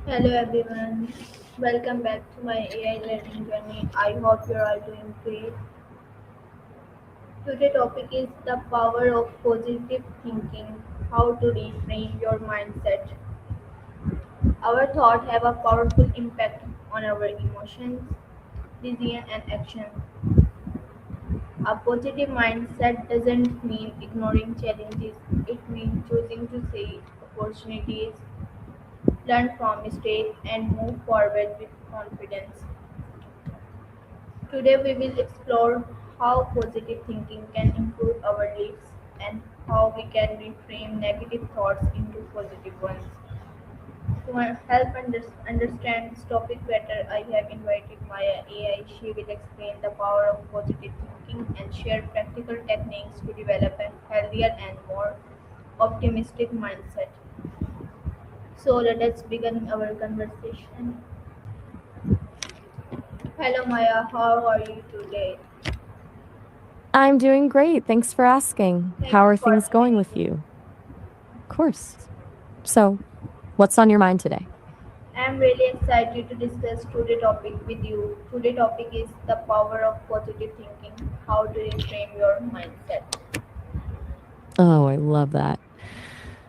Hello everyone, welcome back to my AI learning journey. I hope you are all doing great. Today's topic is the power of positive thinking, how to reframe your mindset. Our thoughts have a powerful impact on our emotions, decisions, and actions. A positive mindset doesn't mean ignoring challenges, it means choosing to see opportunities, learn from mistakes, and move forward with confidence. Today we will explore how positive thinking can improve our lives and how we can reframe negative thoughts into positive ones. To help understand this topic better, I have invited Maya AI. She will explain the power of positive thinking and share practical techniques to develop a healthier and more optimistic mindset. So let us begin our conversation. Hello Maya, how are you today? I'm doing great. Thanks for asking. Thank How you are for things going joining with me. you? Of course. So, what's on your mind today? I'm really excited to discuss today's topic with you. Today's topic is the power of positive thinking. How to reframe your mindset. Oh, I love that.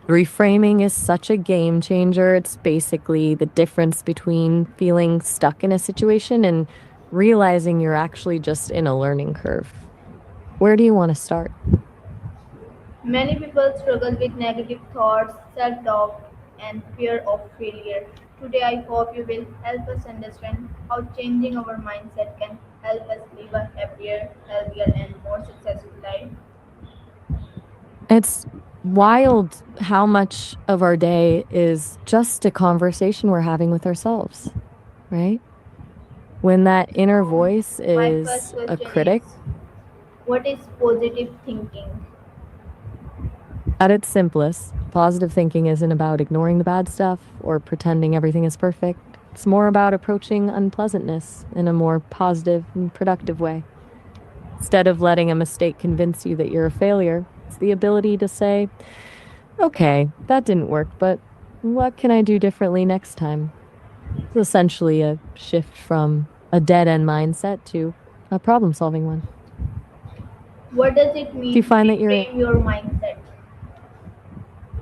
Reframing is such a game changer. It's basically the difference between feeling stuck in a situation and realizing you're actually just in a learning curve. Where do you want to start? Many people struggle with negative thoughts, self-doubt, and fear of failure. Today, I hope you will help us understand how changing our mindset can help us live a happier, healthier, and more successful life. It's wild how much of our day is just a conversation we're having with ourselves, right? When that inner So, voice my first is a question is, critic, what is positive thinking? at its simplest, positive thinking isn't about ignoring the bad stuff or pretending everything is perfect. It's more about approaching unpleasantness in a more positive and productive way. Instead of letting a mistake convince you that you're a failure, it's the ability to say, okay, that didn't work, but what can I do differently next time? It's essentially a shift from a dead end mindset to a problem solving one. What does it Do you mean to find that you're reframe your mindset?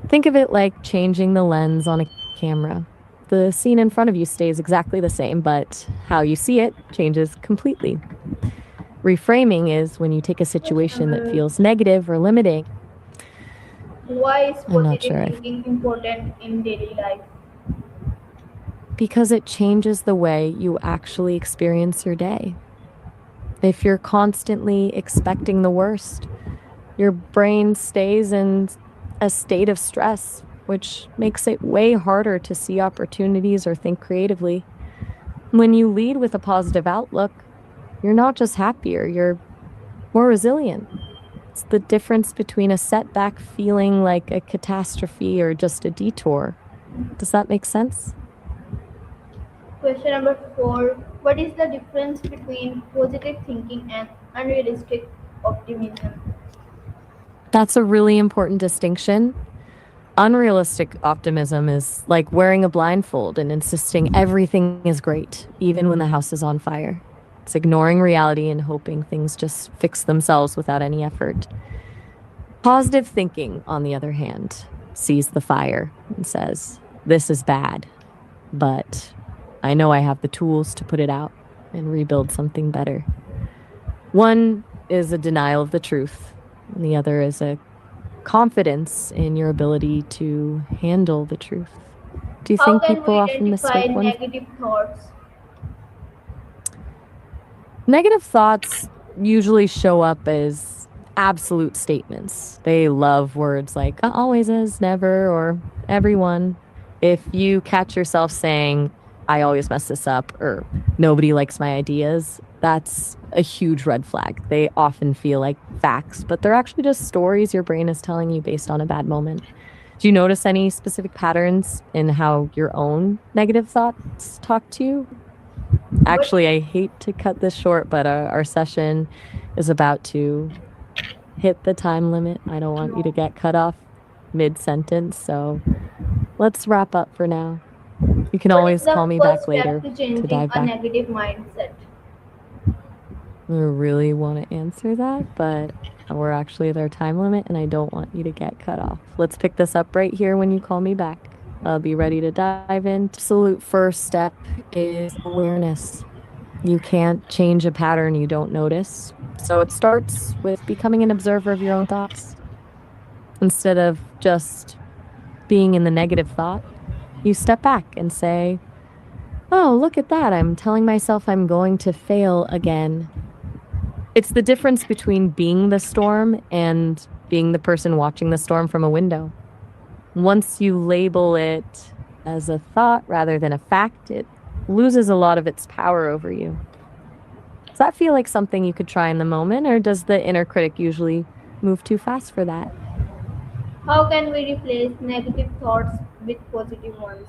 Think of it like changing the lens on a camera. The scene in front of you stays exactly the same, but how you see it changes completely. Reframing is when you take a Question situation that number, feels negative or limiting. why is I'm not positive sure if, thinking important in daily life? because it changes the way you actually experience your day. If you're constantly expecting the worst, your brain stays in a state of stress, which makes it way harder to see opportunities or think creatively. When you lead with a positive outlook, you're not just happier, you're more resilient. It's the difference between a setback feeling like a catastrophe or just a detour. Does that make sense? Question number 4, what is the difference between positive thinking and unrealistic optimism? That's a really important distinction. Unrealistic optimism is like wearing a blindfold and insisting everything is great, even when the house is on fire. It's ignoring reality and hoping things just fix themselves without any effort. Positive thinking, on the other hand, sees the fire and says, this is bad, but I know I have the tools to put it out and rebuild something better. One is a denial of the truth, and the other is a confidence in your ability to handle the truth. Do you How think can people we often identify mistake one? negative thoughts? Negative thoughts usually show up as absolute statements. They love words like always is, never, or everyone. If you catch yourself saying, I always mess this up, or nobody likes my ideas, that's a huge red flag. They often feel like facts, but they're actually just stories your brain is telling you based on a bad moment. Do you notice any specific patterns in how your own negative thoughts talk to you? What, Actually, I hate to cut this short, but our session is about to hit the time limit. I don't want you to no. get cut off mid sentence. So let's wrap up for now. You can What is always the call me first back step later to to changing dive a back. negative mindset? I really want to answer that, but we're actually at our time limit and I don't want you to get cut off. Let's pick this up right here when you call me back. I'll be ready to dive in. Absolute first step is awareness. You can't change a pattern you don't notice. So it starts with becoming an observer of your own thoughts. Instead of just being in the negative thought, you step back and say, oh, look at that. I'm telling myself I'm going to fail again. It's the difference between being the storm and being the person watching the storm from a window. Once you label it as a thought rather than a fact, it loses a lot of its power over you. Does that feel like something you could try in the moment, or does the inner critic usually move too fast for that? How can we replace negative thoughts with positive ones?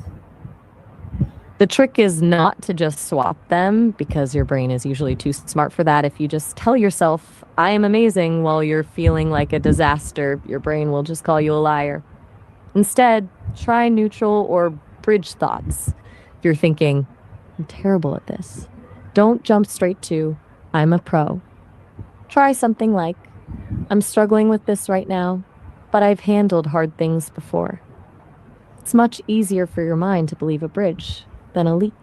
The trick is not to just swap them, because your brain is usually too smart for that. If you just tell yourself, I am amazing, while you're feeling like a disaster, your brain will just call you a liar. Instead, try neutral or bridge thoughts. If you're thinking, I'm terrible at this, don't jump straight to, I'm a pro. Try something like, I'm struggling with this right now, but I've handled hard things before. It's much easier for your mind to believe a bridge than a leap.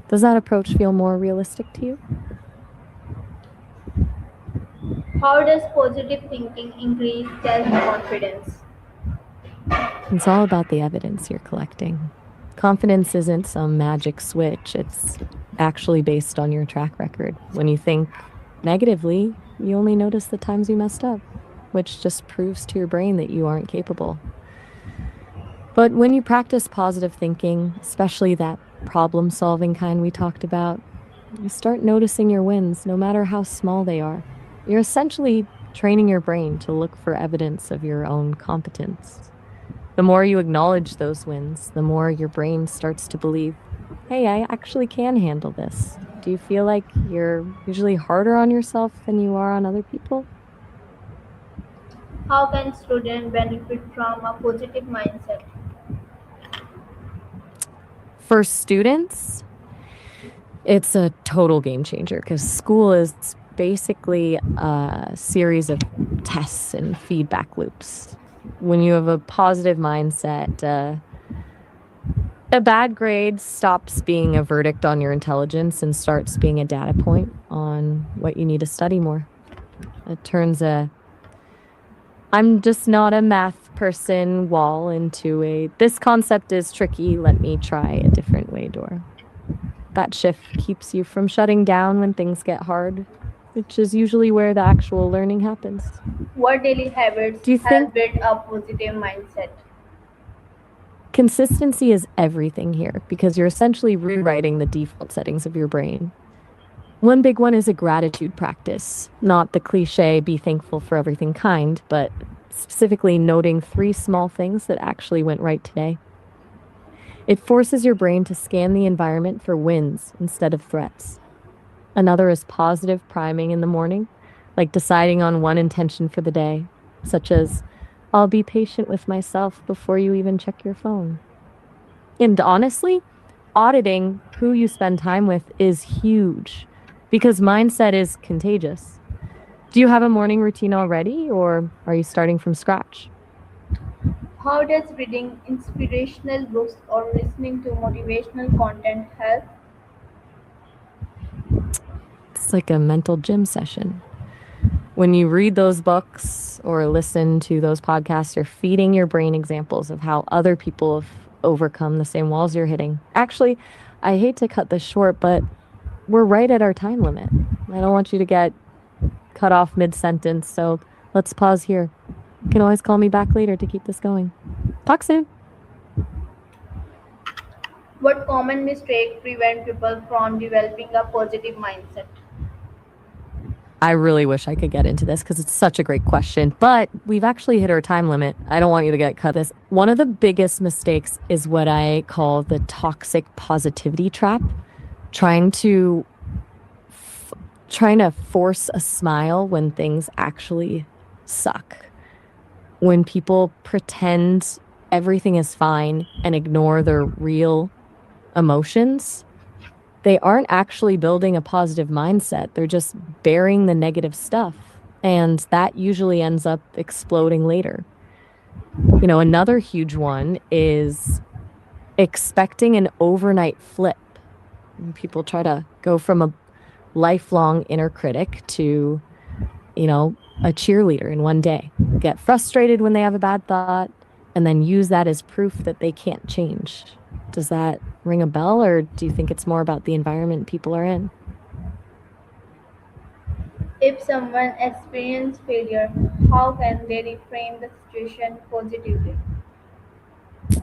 Does that approach feel more realistic to you? How does positive thinking increase self-confidence? It's all about the evidence you're collecting. Confidence isn't some magic switch. It's actually based on your track record. When you think negatively, you only notice the times you messed up, which just proves to your brain that you aren't capable. But when you practice positive thinking, especially that problem-solving kind we talked about, you start noticing your wins, no matter how small they are. You're essentially training your brain to look for evidence of your own competence. The more you acknowledge those wins, the more your brain starts to believe, hey, I actually can handle this. Do you feel like you're usually harder on yourself than you are on other people? How can students benefit from a positive mindset? For students, it's a total game changer, because school is basically a series of tests and feedback loops. When you have a positive mindset, a bad grade stops being a verdict on your intelligence and starts being a data point on what you need to study more. It turns a I'm just not a math person wall into a this concept is tricky, let me try a different way door. That shift keeps you from shutting down when things get hard, which is usually where the actual learning happens. What daily habits Do you think help build a positive mindset? consistency is everything here, because you're essentially rewriting the default settings of your brain? One big one is a gratitude practice, not the cliche be thankful for everything kind, but specifically noting 3 small things that actually went right today. It forces your brain to scan the environment for wins instead of threats. Another is positive priming in the morning, like deciding on one intention for the day, such as, I'll be patient with myself before you even check your phone. And honestly, auditing who you spend time with is huge, because mindset is contagious. Do you have a morning routine already, or are you starting from scratch? How does reading inspirational books or listening to motivational content help? It's like a mental gym session. When you read those books or listen to those podcasts, you're feeding your brain examples of how other people have overcome the same walls you're hitting. Actually, I hate to cut this short, but we're right at our time limit. I don't want you to get cut off mid-sentence, so let's pause here. You can always call me back later to keep this going. Talk soon. What common mistakes prevent people from developing a positive mindset? I really wish I could get into this because it's such a great question, but we've actually hit our time limit. I don't want you to get cut this. One of the biggest mistakes is what I call the toxic positivity trap. Trying to force a smile when things actually suck. When people pretend everything is fine and ignore their real emotions, they aren't actually building a positive mindset. They're just burying the negative stuff. And that usually ends up exploding later. Another huge one is expecting an overnight flip. And people try to go from a lifelong inner critic to, a cheerleader in one day. Get frustrated when they have a bad thought and then use that as proof that they can't change. Does that ring a bell, or do you think it's more about the environment people are in? If someone experiences failure, how can they reframe the situation positively?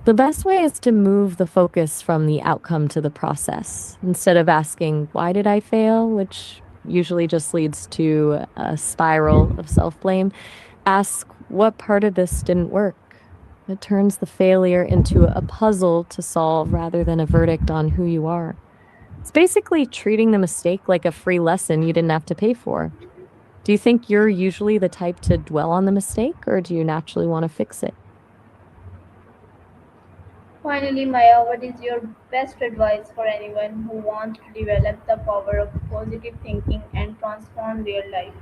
The best way is to move the focus from the outcome to the process. Instead of asking, why did I fail? Which usually just leads to a spiral of self-blame. Ask, what part of this didn't work? It turns the failure into a puzzle to solve rather than a verdict on who you are. It's basically treating the mistake like a free lesson you didn't have to pay for. Do you think you're usually the type to dwell on the mistake, or do you naturally want to fix it? Finally, Maya, what is your best advice for anyone who wants to develop the power of positive thinking and transform their life?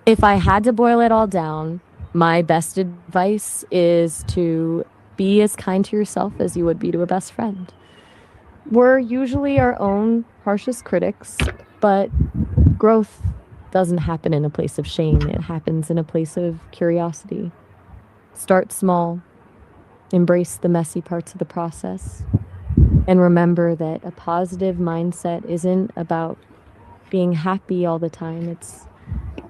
If I had to boil it all down, my best advice is to be as kind to yourself as you would be to a best friend. We're usually our own harshest critics, but growth doesn't happen in a place of shame. It happens in a place of curiosity. Start small, embrace the messy parts of the process, and remember that a positive mindset isn't about being happy all the time. It's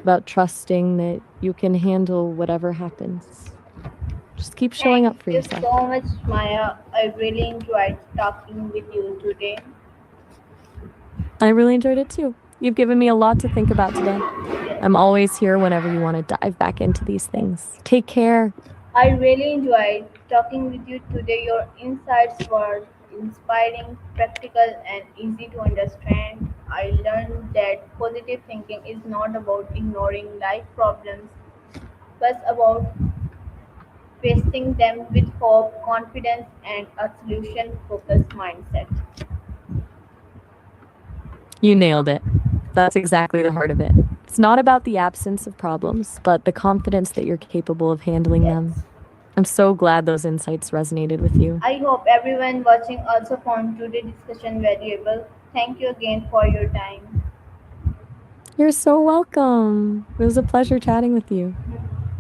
about trusting that you can handle whatever happens. Just keep showing Thank up for you yourself. so much, Maya. I really enjoyed talking with you today. I really enjoyed it too. You've given me a lot to think about today. I'm always here whenever you want to dive back into these things. Take care. I really enjoyed talking with you today. Your insights were inspiring, practical, and easy to understand. I learned that positive thinking is not about ignoring life problems, but about facing them with hope, confidence, and a solution focused mindset. You nailed it. That's exactly the heart of it. It's not about the absence of problems, but the confidence that you're capable of handling them. Yes. I'm so glad those insights resonated with you. I hope everyone watching also found today's discussion valuable. Thank you again for your time. You're so welcome. It was a pleasure chatting with you.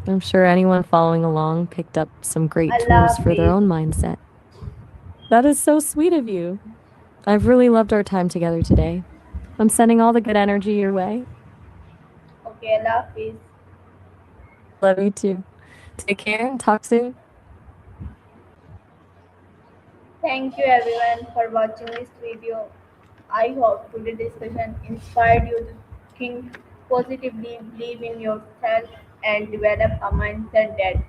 I'm sure anyone following along picked up some great tools Allah for their Hafiz. own mindset. That is so sweet of you. I've really loved our time together today. I'm sending all the good energy your way. Okay, Allah Hafiz. Love you too. Take care and talk soon. Thank you everyone for watching this video. I hope today's discussion inspired you to think positively, believe in yourself, and develop a mindset that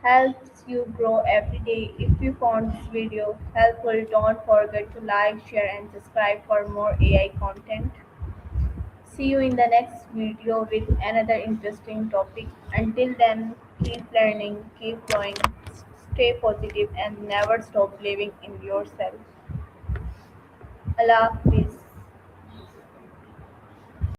helps you grow every day. If you found this video helpful, don't forget to like, share, and subscribe for more AI content. See you in the next video with another interesting topic. Until then, keep learning, keep growing, stay positive, and never stop believing in yourself. Allah Hafiz.